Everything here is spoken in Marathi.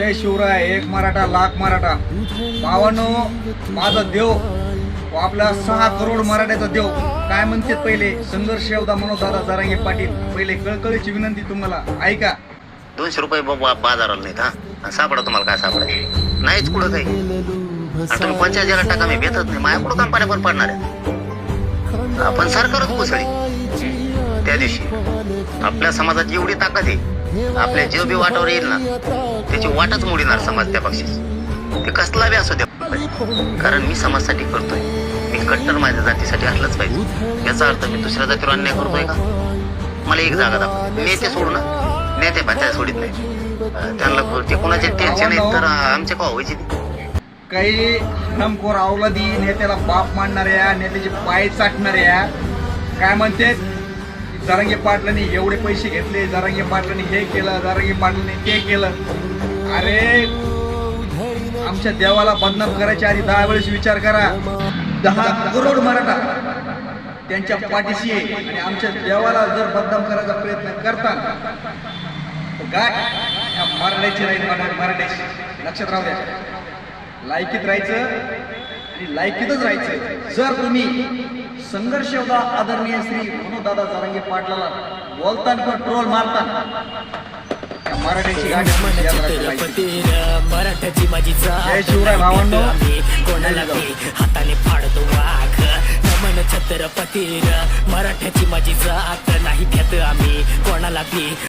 जय शिवराय, एक मराठा लाख मराठा. भावानो, माझा देव आपला 6 करोड मराठ्याचा देव काय म्हणते. पहिले संघर्ष योद्धा मनोजदादा जरांगे पाटील, पहिले कळकळीची विनंती तुम्हाला ऐका. 200 रुपये बाजाराला नाहीत हा. सापडा तुम्हाला काय सापडाय नाहीच कुठं काही. आणि तुम्ही 50,000 टाका मी भेटत नाही. माझ्या कुठं कंपन्या पण पडणार आहे. आपण सरकारच कोसळी. त्या दिवशी आपल्या समाजात एवढी ताकद आहे, आपल्या जीव बी वाटावर येईल ना त्याची वाटच मोडणार समाज त्या पक्षी. ते कसला बी असू द्या, कारण मी समाजासाठी करतोय. मी कट्टर माझ्या जातीसाठी असलंच पाहिजे. याचा अर्थ मी दुसऱ्या जातीवर अन्याय करतोय का? मला एक जागा दाखव. नेते सोडू ना, नेते पंचायत सोडित नाही. त्यांना ते कोणाचे टेन्शन आहेत तर आमच्या का व्हायची ती. काही हरमखोर अवलादी नेत्याला बाप मांडणाऱ्या, नेत्याचे पाय चाटणाऱ्या काय म्हणते, जरांगे पाटलांनी एवढे पैसे घेतले, जरांगे पाटलांनी हे केलं, जरांगे पाटलांनी ते केलं. अरे आमच्या देवाला बदनाम करायच्या आधी 10 वेळेस विचार करा. 10 करोड मराठा त्यांच्या पाठीशी आहे आणि आमच्या देवाला जर बदनाम करायचा प्रयत्न करता काय मराठ्याची राहील. मराठ्याची लक्षात राहू द्या. लायकीत राहायचं आणि लायकीतच राहायचं. जर तुम्ही संघर्ष योद्धा आदरणीय श्री मनोजदादा जरांगे पाटलाला बोलता किंवा ट्रोल मारता, मराठ्याची गाडी मराठ्याची माझी जय शिवराय भावांनो. कोणाला हाताने फाडतो वाघ नमन छत्रपती. मराठ्याची माझी जात नाही घेत आम्ही कोणाला बी.